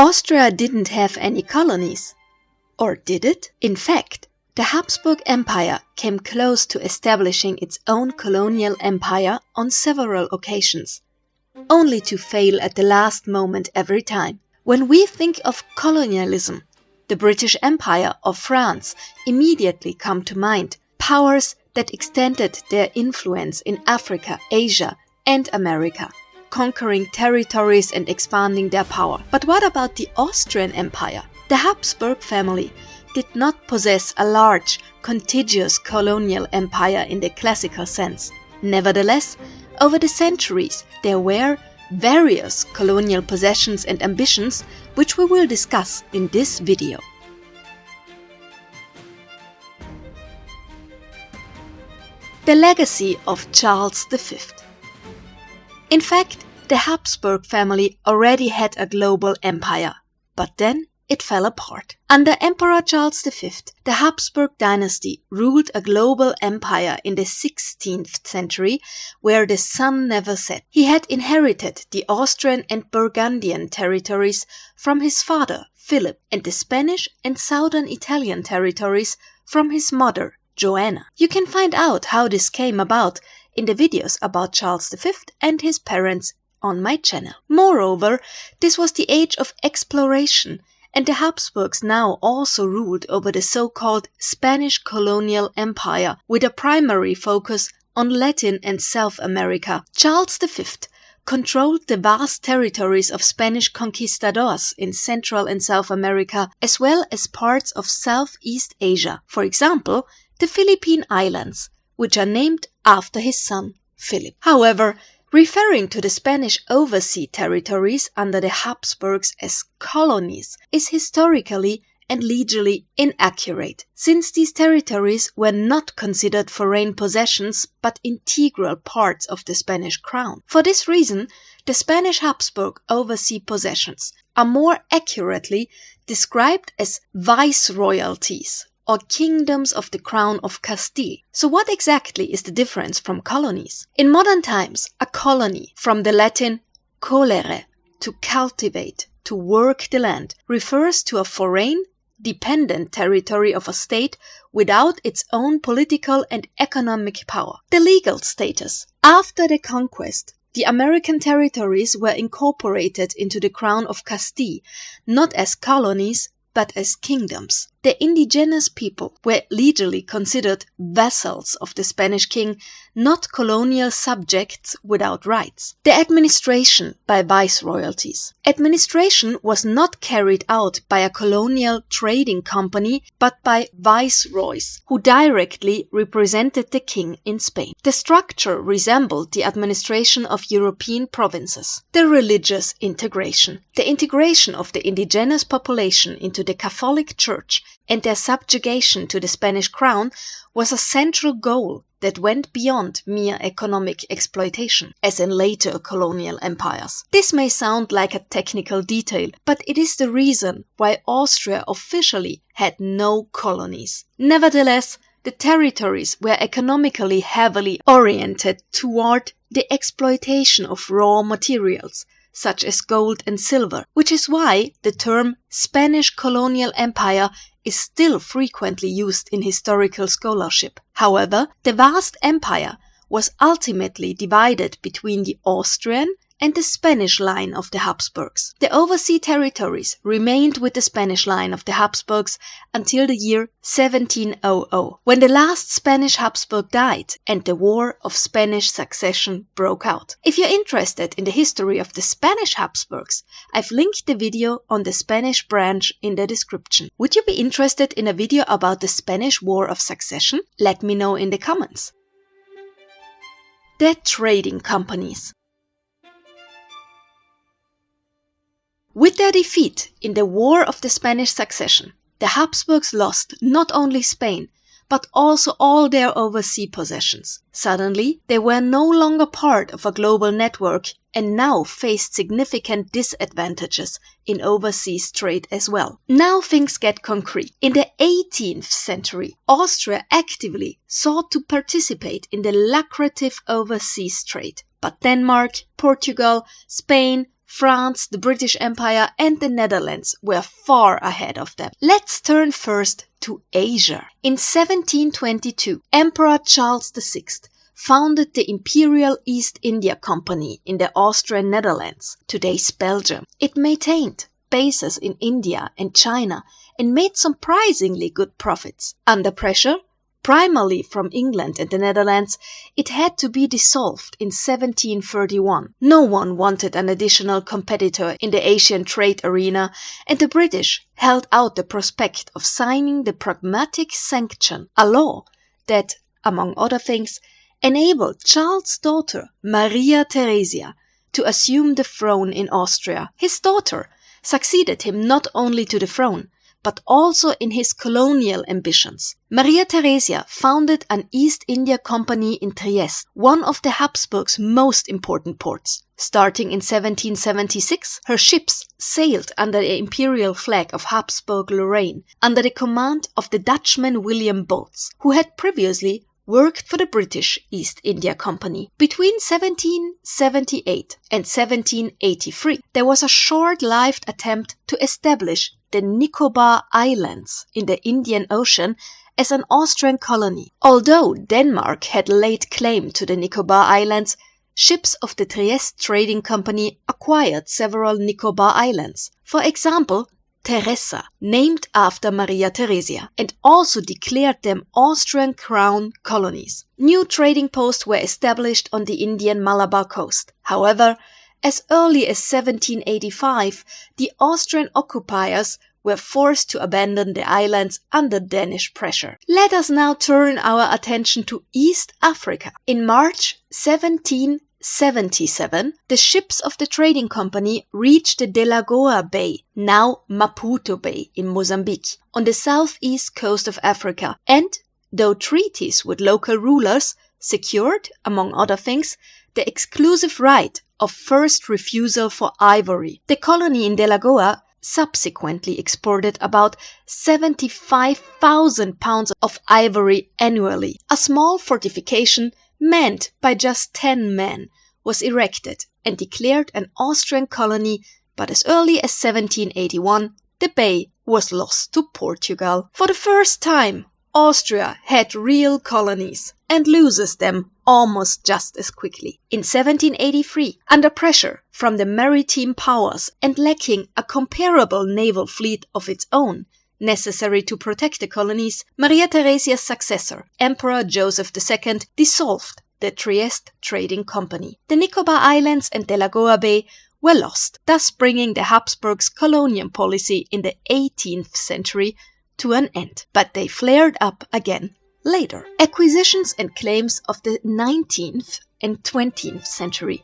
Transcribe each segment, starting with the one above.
Austria didn't have any colonies. Or did it? In fact, the Habsburg Empire came close to establishing its own colonial empire on several occasions, only to fail at the last moment every time. When we think of colonialism, the British Empire or France immediately come to mind, powers that extended their influence in Africa, Asia, and America, conquering territories and expanding their power. But what about the Austrian Empire? The Habsburg family did not possess a large, contiguous colonial empire in the classical sense. Nevertheless, over the centuries, there were various colonial possessions and ambitions, which we will discuss in this video. The legacy of Charles V. In fact, the Habsburg family already had a global empire, but then it fell apart. Under Emperor Charles V, the Habsburg dynasty ruled a global empire in the 16th century where the sun never set. He had inherited the Austrian and Burgundian territories from his father, Philip, and the Spanish and southern Italian territories from his mother, Joanna. You can find out how this came about in the videos about Charles V and his parents on my channel. Moreover, this was the age of exploration, and the Habsburgs now also ruled over the so-called Spanish colonial empire with a primary focus on Latin and South America. Charles V controlled the vast territories of Spanish conquistadors in Central and South America, as well as parts of Southeast Asia, for example, the Philippine Islands, which are named after his son, Philip. However, referring to the Spanish overseas territories under the Habsburgs as colonies is historically and legally inaccurate, since these territories were not considered foreign possessions but integral parts of the Spanish crown. For this reason, the Spanish Habsburg overseas possessions are more accurately described as viceroyalties or kingdoms of the Crown of Castile. So what exactly is the difference from colonies? In modern times, a colony, from the Latin colere, to cultivate, to work the land, refers to a foreign, dependent territory of a state without its own political and economic power. The legal status. After the conquest, the American territories were incorporated into the Crown of Castile, not as colonies, but as kingdoms. The indigenous people were legally considered vassals of the Spanish king, not colonial subjects without rights. The administration by viceroyalties. Administration was not carried out by a colonial trading company, but by viceroys, who directly represented the king in Spain. The structure resembled the administration of European provinces. The religious integration. The integration of the indigenous population into the Catholic Church and their subjugation to the Spanish crown was a central goal that went beyond mere economic exploitation, as in later colonial empires. This may sound like a technical detail, but it is the reason why Austria officially had no colonies. Nevertheless, the territories were economically heavily oriented toward the exploitation of raw materials, such as gold and silver, which is why the term Spanish colonial empire is still frequently used in historical scholarship. However, the vast empire was ultimately divided between the Austrian and the Spanish line of the Habsburgs. The overseas territories remained with the Spanish line of the Habsburgs until the year 1700, when the last Spanish Habsburg died and the War of Spanish Succession broke out. If you're interested in the history of the Spanish Habsburgs, I've linked the video on the Spanish branch in the description. Would you be interested in a video about the Spanish War of Succession? Let me know in the comments. The trading companies. With their defeat in the War of the Spanish Succession, the Habsburgs lost not only Spain, but also all their overseas possessions. Suddenly, they were no longer part of a global network and now faced significant disadvantages in overseas trade as well. Now things get concrete. In the 18th century, Austria actively sought to participate in the lucrative overseas trade, but Denmark, Portugal, Spain, France, the British Empire, and the Netherlands were far ahead of them. Let's turn first to Asia. In 1722, Emperor Charles VI founded the Imperial East India Company in the Austrian Netherlands, today's Belgium. It maintained bases in India and China and made surprisingly good profits. Under pressure, primarily from England and the Netherlands, it had to be dissolved in 1731. No one wanted an additional competitor in the Asian trade arena, and the British held out the prospect of signing the Pragmatic Sanction, a law that, among other things, enabled Charles' daughter, Maria Theresa, to assume the throne in Austria. His daughter succeeded him not only to the throne, but also in his colonial ambitions. Maria Theresa founded an East India Company in Trieste, one of the Habsburgs' most important ports. Starting in 1776, her ships sailed under the imperial flag of Habsburg-Lorraine, under the command of the Dutchman William Boats, who had previously worked for the British East India Company. Between 1778 and 1783, there was a short-lived attempt to establish the Nicobar Islands in the Indian Ocean as an Austrian colony. Although Denmark had laid claim to the Nicobar Islands, ships of the Trieste Trading Company acquired several Nicobar Islands. For example, Teressa, named after Maria Theresa, and also declared them Austrian crown colonies. New trading posts were established on the Indian Malabar coast. However, as early as 1785, the Austrian occupiers were forced to abandon the islands under Danish pressure. Let us now turn our attention to East Africa. In March 1777, the ships of the trading company reached the Delagoa Bay, now Maputo Bay in Mozambique, on the southeast coast of Africa, and, though treaties with local rulers secured, among other things, the exclusive right of first refusal for ivory. The colony in Delagoa subsequently exported about 75,000 pounds of ivory annually. A small fortification manned by just 10 men was erected and declared an Austrian colony, but as early as 1781, the bay was lost to Portugal. For the first time, Austria had real colonies and loses them almost just as quickly. In 1783, under pressure from the maritime powers and lacking a comparable naval fleet of its own, necessary to protect the colonies, Maria Theresa's successor, Emperor Joseph II, dissolved the Trieste Trading Company. The Nicobar Islands and Delagoa Bay were lost, thus bringing the Habsburgs' colonial policy in the 18th century to an end. But they flared up again later. Acquisitions and claims of the 19th and 20th century.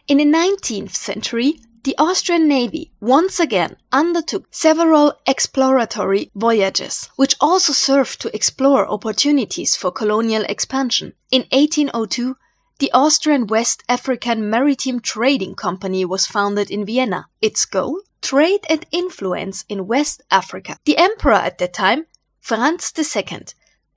In the 19th century, the Austrian Navy once again undertook several exploratory voyages, which also served to explore opportunities for colonial expansion. In 1802, the Austrian West African Maritime Trading Company was founded in Vienna. Its goal? Trade and influence in West Africa. The emperor at that time, Franz II,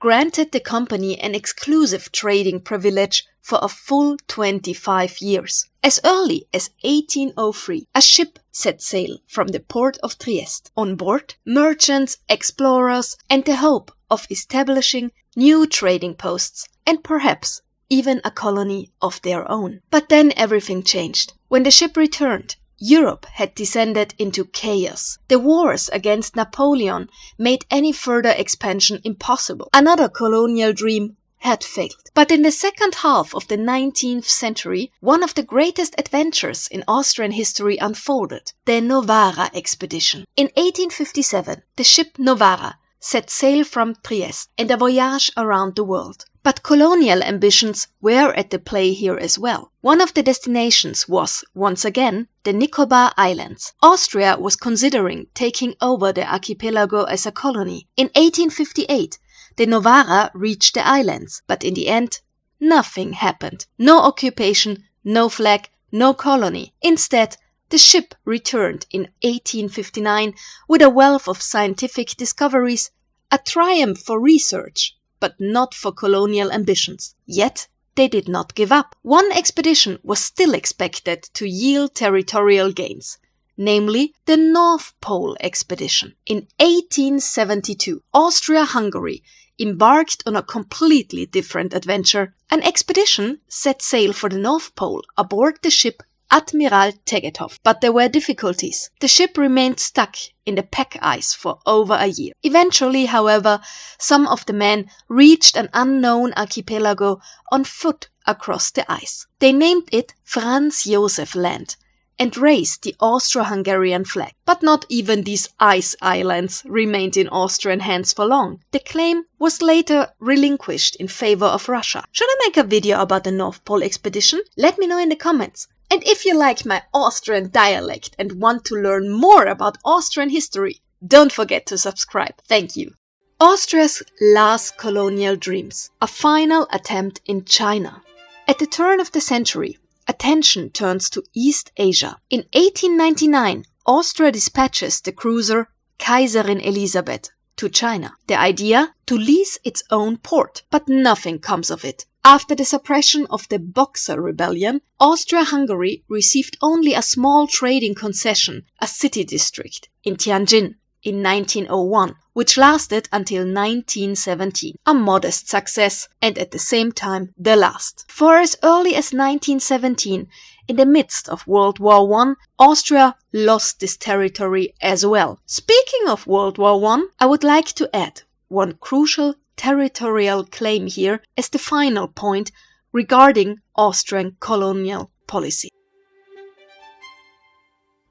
granted the company an exclusive trading privilege for a full 25 years. As early as 1803, a ship set sail from the port of Trieste. On board, merchants, explorers, and the hope of establishing new trading posts and perhaps even a colony of their own. But then everything changed. When the ship returned, Europe had descended into chaos. The wars against Napoleon made any further expansion impossible. Another colonial dream had failed. But in the second half of the 19th century, one of the greatest adventures in Austrian history unfolded, the Novara expedition. In 1857, the ship Novara set sail from Trieste and a voyage around the world. But colonial ambitions were at the play here as well. One of the destinations was, once again, the Nicobar Islands. Austria was considering taking over the archipelago as a colony. In 1858, the Novara reached the islands, but in the end, nothing happened. No occupation, no flag, no colony. Instead, the ship returned in 1859 with a wealth of scientific discoveries, a triumph for research, but not for colonial ambitions. Yet, they did not give up. One expedition was still expected to yield territorial gains, namely the North Pole expedition. In 1872, Austria-Hungary embarked on a completely different adventure. An expedition set sail for the North Pole aboard the ship Admiral Tegethoff. But there were difficulties. The ship remained stuck in the pack ice for over a year. Eventually, however, some of the men reached an unknown archipelago on foot across the ice. They named it Franz Josef Land and raised the Austro-Hungarian flag. But not even these ice islands remained in Austrian hands for long. The claim was later relinquished in favor of Russia. Should I make a video about the North Pole expedition? Let me know in the comments. And if you like my Austrian dialect and want to learn more about Austrian history, don't forget to subscribe. Thank you. Austria's last colonial dreams. A final attempt in China. At the turn of the century, attention turns to East Asia. In 1899, Austria dispatches the cruiser Kaiserin Elisabeth to China. The idea? To lease its own port. But nothing comes of it. After the suppression of the Boxer Rebellion, Austria-Hungary received only a small trading concession, a city district, in Tianjin in 1901, which lasted until 1917. A modest success, and at the same time the last. For as early as 1917, in the midst of World War I, Austria lost this territory as well. Speaking of World War I, I would like to add one crucial territorial claim here as the final point regarding Austrian colonial policy.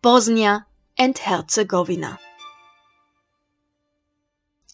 Bosnia and Herzegovina.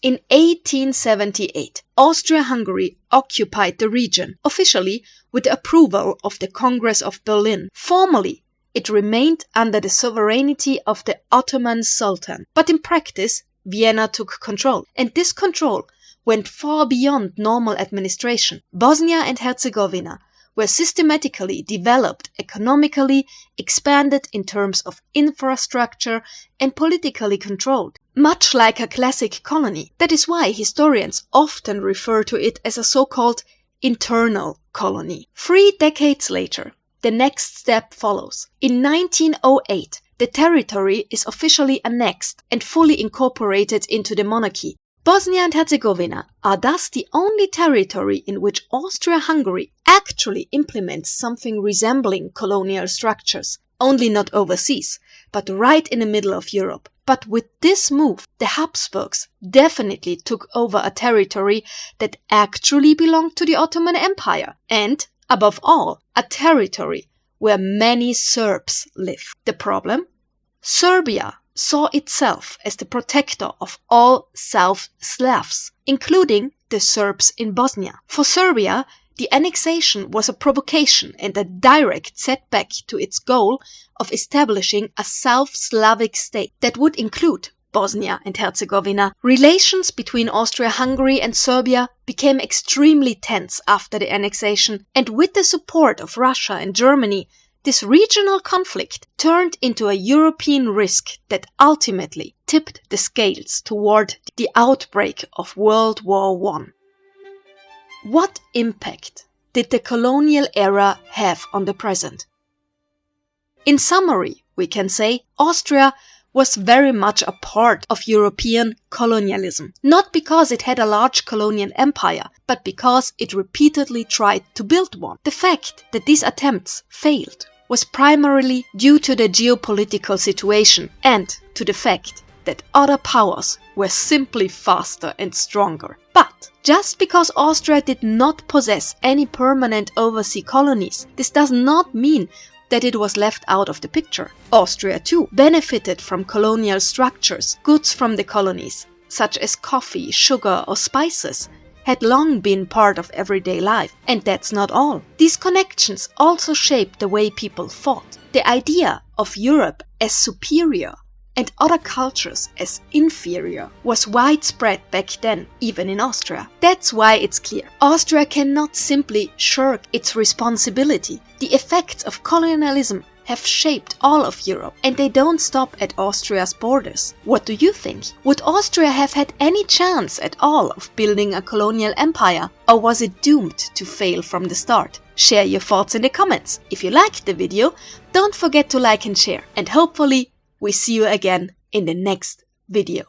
In 1878, Austria-Hungary occupied the region, officially with the approval of the Congress of Berlin. Formally, it remained under the sovereignty of the Ottoman Sultan, but in practice, Vienna took control, and this control went far beyond normal administration. Bosnia and Herzegovina were systematically developed economically, expanded in terms of infrastructure, and politically controlled, much like a classic colony. That is why historians often refer to it as a so-called internal colony. 3 decades later, the next step follows. In 1908, the territory is officially annexed and fully incorporated into the monarchy. Bosnia and Herzegovina are thus the only territory in which Austria-Hungary actually implements something resembling colonial structures, only not overseas, but right in the middle of Europe. But with this move, the Habsburgs definitely took over a territory that actually belonged to the Ottoman Empire, and, above all, a territory where many Serbs live. The problem? Serbia saw itself as the protector of all South Slavs, including the Serbs in Bosnia. For Serbia, the annexation was a provocation and a direct setback to its goal of establishing a South Slavic state that would include Bosnia and Herzegovina. Relations between Austria-Hungary and Serbia became extremely tense after the annexation, and with the support of Russia and Germany, this regional conflict turned into a European risk that ultimately tipped the scales toward the outbreak of World War I. What impact did the colonial era have on the present? In summary, we can say Austria was very much a part of European colonialism, not because it had a large colonial empire, but because it repeatedly tried to build one. The fact that these attempts failed was primarily due to the geopolitical situation and to the fact that other powers were simply faster and stronger. But just because Austria did not possess any permanent overseas colonies, this does not mean that it was left out of the picture. Austria too benefited from colonial structures. Goods from the colonies, such as coffee, sugar or spices, had long been part of everyday life. And that's not all. These connections also shaped the way people thought. The idea of Europe as superior and other cultures as inferior was widespread back then, even in Austria. That's why it's clear. Austria cannot simply shirk its responsibility. The effects of colonialism have shaped all of Europe, and they don't stop at Austria's borders. What do you think? Would Austria have had any chance at all of building a colonial empire, or was it doomed to fail from the start? Share your thoughts in the comments. If you liked the video, don't forget to like and share. And hopefully we see you again in the next video.